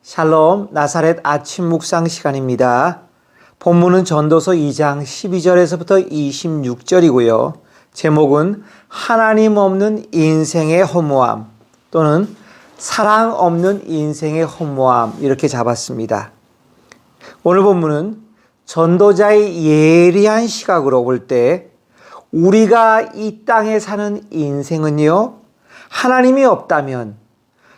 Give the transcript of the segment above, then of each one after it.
샬롬, 나사렛 아침 묵상 시간입니다. 본문은 전도서 2장 12절에서부터 26절이고요. 제목은 하나님 없는 인생의 허무함 또는 사랑 없는 인생의 허무함 이렇게 잡았습니다. 오늘 본문은 전도자의 예리한 시각으로 볼 때 우리가 이 땅에 사는 인생은요, 하나님이 없다면,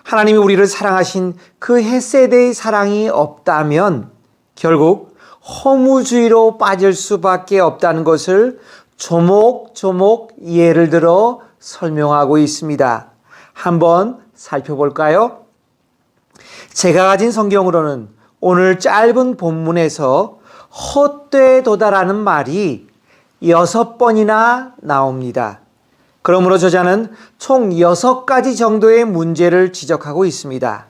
하나님이 우리를 사랑하신 그 헤세드의 사랑이 없다면 결국 허무주의로 빠질 수밖에 없다는 것을 조목조목 예를 들어 설명하고 있습니다. 한번 살펴볼까요? 제가 가진 성경으로는 오늘 짧은 본문에서 헛되도다라는 말이 6번이나 나옵니다. 그러므로 저자는 총 6가지 정도의 문제를 지적하고 있습니다.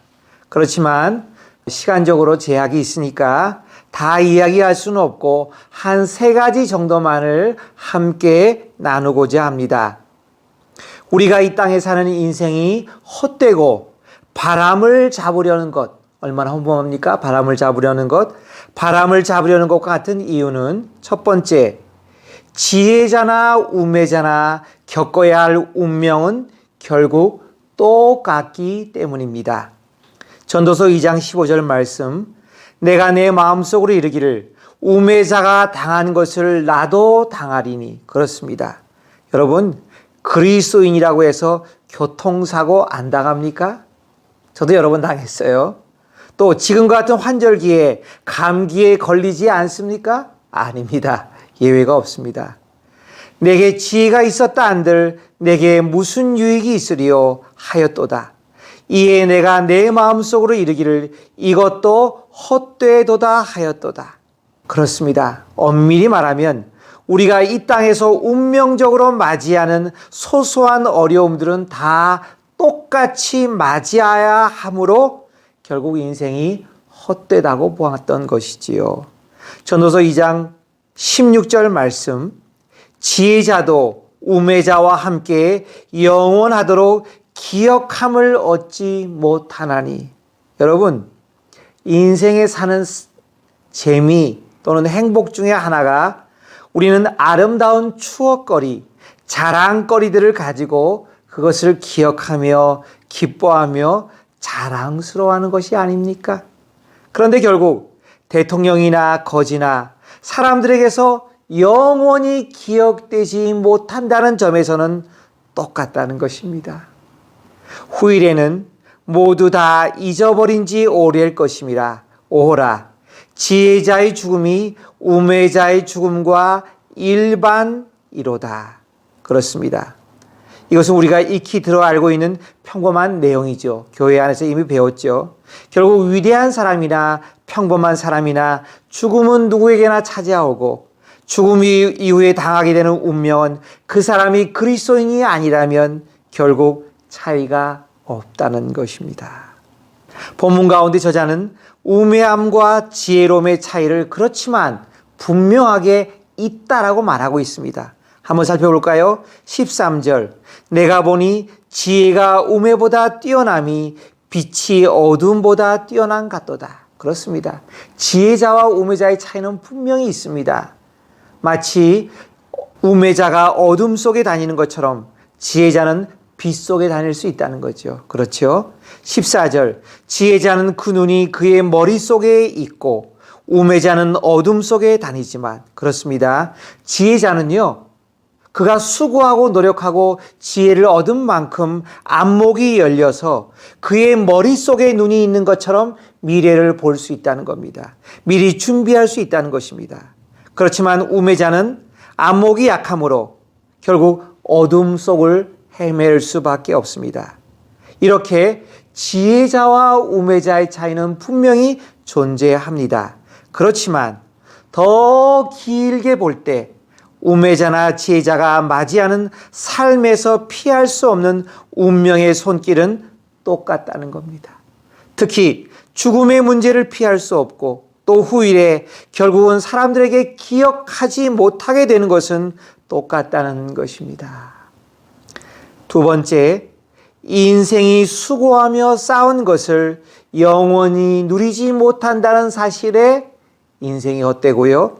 그렇지만 시간적으로 제약이 있으니까 다 이야기할 수는 없고 한 3가지 정도만을 함께 나누고자 합니다. 우리가 이 땅에 사는 인생이 헛되고 바람을 잡으려는 것, 얼마나 허무합니까? 바람을 잡으려는 것. 바람을 잡으려는 것과 같은 이유는 첫 번째, 지혜자나 우매자나 겪어야 할 운명은 결국 똑같기 때문입니다. 전도서 2장 15절 말씀, 내가 내 마음속으로 이르기를 우매자가 당한 것을 나도 당하리니. 그렇습니다. 여러분, 그리스도인이라고 해서 교통사고 안 당합니까? 저도 여러 번 당했어요. 또 지금과 같은 환절기에 감기에 걸리지 않습니까? 아닙니다. 예외가 없습니다. 내게 지혜가 있었다 한들 내게 무슨 유익이 있으리요 하였도다. 이에 내가 내 마음속으로 이르기를 이것도 헛되도다 하였도다. 그렇습니다. 엄밀히 말하면 우리가 이 땅에서 운명적으로 맞이하는 소소한 어려움들은 다 똑같이 맞이해야 하므로 결국 인생이 헛되다고 보았던 것이지요. 전도서 2장 16절 말씀, 지혜자도 우매자와 함께 영원하도록 기억함을 얻지 못하나니. 여러분, 인생에 사는 재미 또는 행복 중에 하나가 우리는 아름다운 추억거리, 자랑거리들을 가지고 그것을 기억하며 기뻐하며 자랑스러워하는 것이 아닙니까? 그런데 결국 대통령이나 거지나 사람들에게서 영원히 기억되지 못한다는 점에서는 똑같다는 것입니다. 후일에는 모두 다 잊어버린 지 오래일 것임이라. 오호라, 지혜자의 죽음이 우매자의 죽음과 일반이로다. 그렇습니다. 이것은 우리가 익히 들어 알고 있는 평범한 내용이죠. 교회 안에서 이미 배웠죠. 결국 위대한 사람이나 평범한 사람이나 죽음은 누구에게나 찾아오고 죽음 이후에 당하게 되는 운명은 그 사람이 그리스도인이 아니라면 결국 차이가 없다는 것입니다. 본문 가운데 저자는 우매함과 지혜로움의 차이를 그렇지만 분명하게 있다라고 말하고 있습니다. 한번 살펴볼까요? 13절, 내가 보니 지혜가 우매보다 뛰어남이 빛이 어둠보다 뛰어난 같도다. 그렇습니다. 지혜자와 우매자의 차이는 분명히 있습니다. 마치 우매자가 어둠 속에 다니는 것처럼 지혜자는 빛 속에 다닐 수 있다는 거죠. 그렇죠? 14절, 지혜자는 그 눈이 그의 머릿속에 있고 우매자는 어둠 속에 다니지만. 그렇습니다. 지혜자는요, 그가 수고하고 노력하고 지혜를 얻은 만큼 안목이 열려서 그의 머릿속에 눈이 있는 것처럼 미래를 볼 수 있다는 겁니다. 미리 준비할 수 있다는 것입니다. 그렇지만 우매자는 안목이 약하므로 결국 어둠 속을 헤맬 수밖에 없습니다. 이렇게 지혜자와 우매자의 차이는 분명히 존재합니다. 그렇지만 더 길게 볼 때 우매자나 지혜자가 맞이하는 삶에서 피할 수 없는 운명의 손길은 똑같다는 겁니다. 특히 죽음의 문제를 피할 수 없고 또 후일에 결국은 사람들에게 기억하지 못하게 되는 것은 똑같다는 것입니다. 두 번째, 인생이 수고하며 쌓은 것을 영원히 누리지 못한다는 사실에 인생이 헛되고요.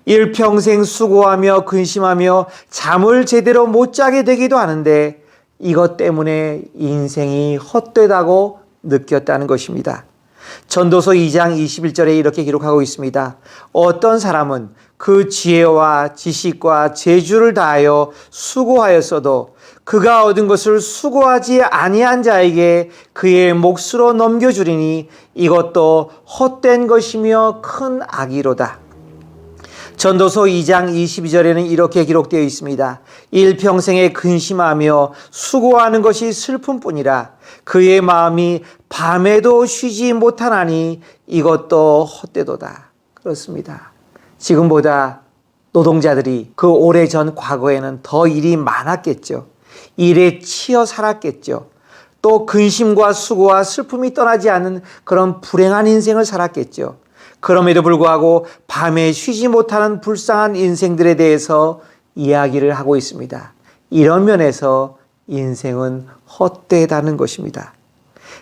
일평생 수고하며 근심하며 잠을 제대로 못 자게 되기도 하는데 이것 때문에 인생이 헛되다고 느꼈다는 것입니다. 전도서 2장 21절에 이렇게 기록하고 있습니다. 어떤 사람은 그 지혜와 지식과 재주를 다하여 수고하였어도 그가 얻은 것을 수고하지 아니한 자에게 그의 몫으로 넘겨주리니 이것도 헛된 것이며 큰 악이로다. 전도서 2장 22절에는 이렇게 기록되어 있습니다. 일평생에 근심하며 수고하는 것이 슬픔뿐이라 그의 마음이 밤에도 쉬지 못하나니 이것도 헛되도다. 그렇습니다. 지금보다 노동자들이 그 오래전 과거에는 더 일이 많았겠죠. 일에 치여 살았겠죠. 또 근심과 수고와 슬픔이 떠나지 않는 그런 불행한 인생을 살았겠죠. 그럼에도 불구하고 밤에 쉬지 못하는 불쌍한 인생들에 대해서 이야기를 하고 있습니다. 이런 면에서 인생은 헛되다는 것입니다.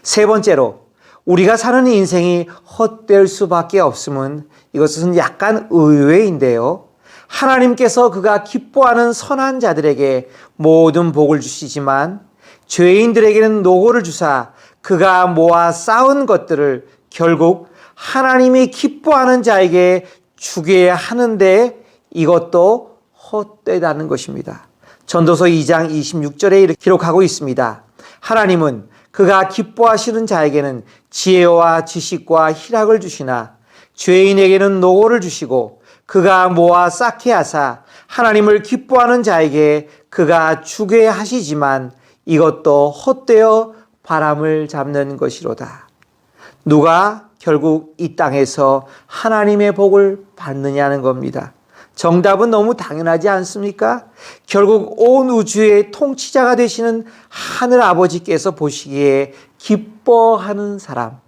세 번째로 우리가 사는 인생이 헛될 수밖에 없음은 이것은 약간 의외인데요. 하나님께서 그가 기뻐하는 선한 자들에게 모든 복을 주시지만 죄인들에게는 노고를 주사 그가 모아 쌓은 것들을 결국 하나님이 기뻐하는 자에게 주게 하는데 이것도 헛되다는 것입니다. 전도서 2장 26절에 이렇게 기록하고 있습니다. 하나님은 그가 기뻐하시는 자에게는 지혜와 지식과 희락을 주시나 죄인에게는 노고를 주시고 그가 모아 쌓게 하사 하나님을 기뻐하는 자에게 그가 주게 하시지만 이것도 헛되어 바람을 잡는 것이로다. 누가 결국 이 땅에서 하나님의 복을 받느냐는 겁니다. 정답은 너무 당연하지 않습니까? 결국 온 우주의 통치자가 되시는 하늘 아버지께서 보시기에 기뻐하는 사람,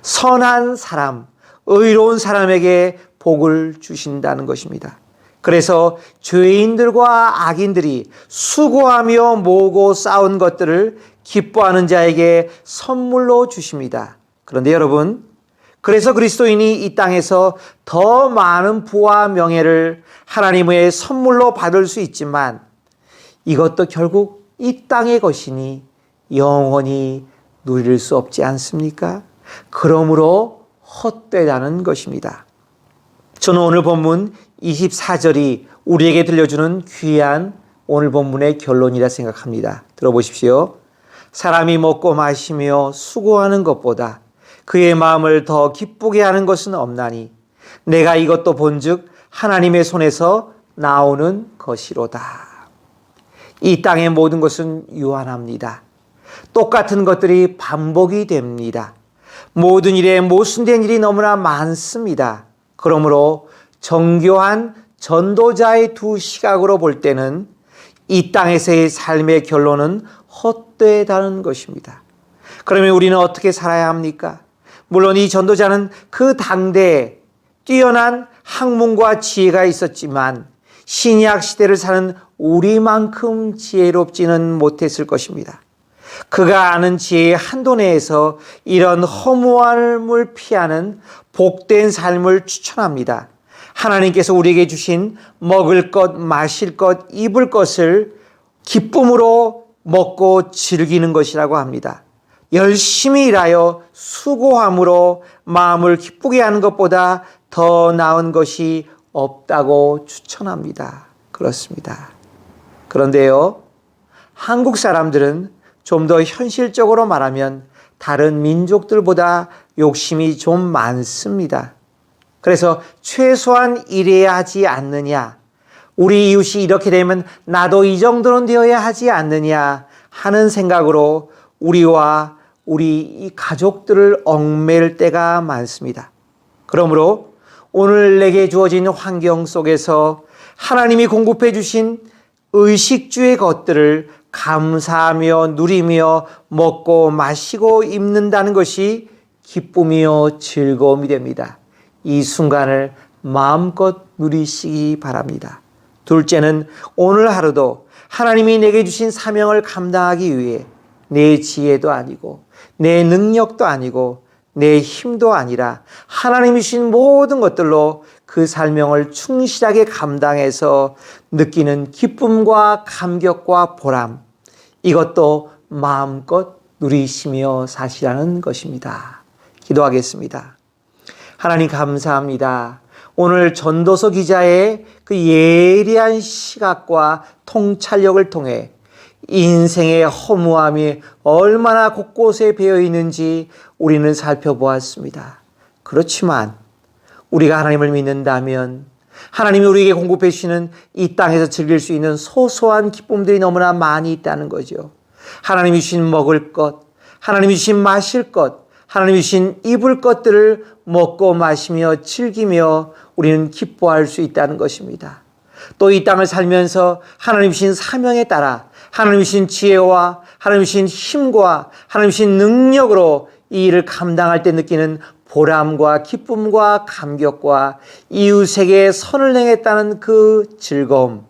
선한 사람, 의로운 사람에게 복을 주신다는 것입니다. 그래서 죄인들과 악인들이 수고하며 모으고 쌓은 것들을 기뻐하는 자에게 선물로 주십니다. 그런데 여러분, 그래서 그리스도인이 이 땅에서 더 많은 부와 명예를 하나님의 선물로 받을 수 있지만 이것도 결국 이 땅의 것이니 영원히 누릴 수 없지 않습니까? 그러므로 헛되다는 것입니다. 저는 오늘 본문 24절이 우리에게 들려주는 귀한 오늘 본문의 결론이라 생각합니다. 들어보십시오. 사람이 먹고 마시며 수고하는 것보다 그의 마음을 더 기쁘게 하는 것은 없나니 내가 이것도 본즉 하나님의 손에서 나오는 것이로다. 이 땅의 모든 것은 유한합니다. 똑같은 것들이 반복이 됩니다. 모든 일에 모순된 일이 너무나 많습니다. 그러므로 정교한 전도자의 두 시각으로 볼 때는 이 땅에서의 삶의 결론은 헛되다는 것입니다. 그러면 우리는 어떻게 살아야 합니까? 물론 이 전도자는 그 당대에 뛰어난 학문과 지혜가 있었지만 신약 시대를 사는 우리만큼 지혜롭지는 못했을 것입니다. 그가 아는 지혜의 한도 내에서 이런 허무함을 피하는 복된 삶을 추천합니다. 하나님께서 우리에게 주신 먹을 것, 마실 것, 입을 것을 기쁨으로 먹고 즐기는 것이라고 합니다. 열심히 일하여 수고함으로 마음을 기쁘게 하는 것보다 더 나은 것이 없다고 추천합니다. 그렇습니다. 그런데요, 한국 사람들은 좀 더 현실적으로 말하면 다른 민족들보다 욕심이 좀 많습니다. 그래서 최소한 이래야 하지 않느냐, 우리 이웃이 이렇게 되면 나도 이 정도는 되어야 하지 않느냐 하는 생각으로 우리와 우리 이 가족들을 얽매일 때가 많습니다. 그러므로 오늘 내게 주어진 환경 속에서 하나님이 공급해 주신 의식주의 것들을 감사하며 누리며 먹고 마시고 입는다는 것이 기쁨이요 즐거움이 됩니다. 이 순간을 마음껏 누리시기 바랍니다. 둘째는 오늘 하루도 하나님이 내게 주신 사명을 감당하기 위해 내 지혜도 아니고 내 능력도 아니고 내 힘도 아니라 하나님이 주신 모든 것들로 그 사명을 충실하게 감당해서 느끼는 기쁨과 감격과 보람, 이것도 마음껏 누리시며 사시라는 것입니다. 기도하겠습니다. 하나님 감사합니다. 오늘 전도서 기자의 그 예리한 시각과 통찰력을 통해 인생의 허무함이 얼마나 곳곳에 배어 있는지 우리는 살펴보았습니다. 그렇지만 우리가 하나님을 믿는다면 하나님이 우리에게 공급해 주시는 이 땅에서 즐길 수 있는 소소한 기쁨들이 너무나 많이 있다는 거죠. 하나님이 주신 먹을 것, 하나님이 주신 마실 것, 하나님이 주신 입을 것들을 먹고 마시며 즐기며 우리는 기뻐할 수 있다는 것입니다. 또 이 땅을 살면서 하나님 주신 사명에 따라 하나님 주신 지혜와 하나님 주신 힘과 하나님 주신 능력으로 이 일을 감당할 때 느끼는 보람과 기쁨과 감격과 이웃에게 선을 행했다는 그 즐거움,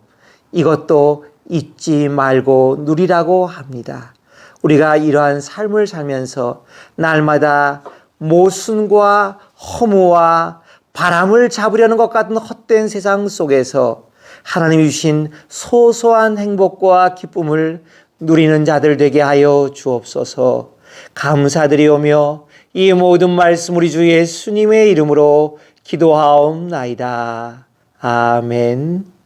이것도 잊지 말고 누리라고 합니다. 우리가 이러한 삶을 살면서 날마다 모순과 허무와 바람을 잡으려는 것 같은 헛된 세상 속에서 하나님이 주신 소소한 행복과 기쁨을 누리는 자들 되게 하여 주옵소서. 감사드리오며 이 모든 말씀 우리 주 예수님의 이름으로 기도하옵나이다. 아멘.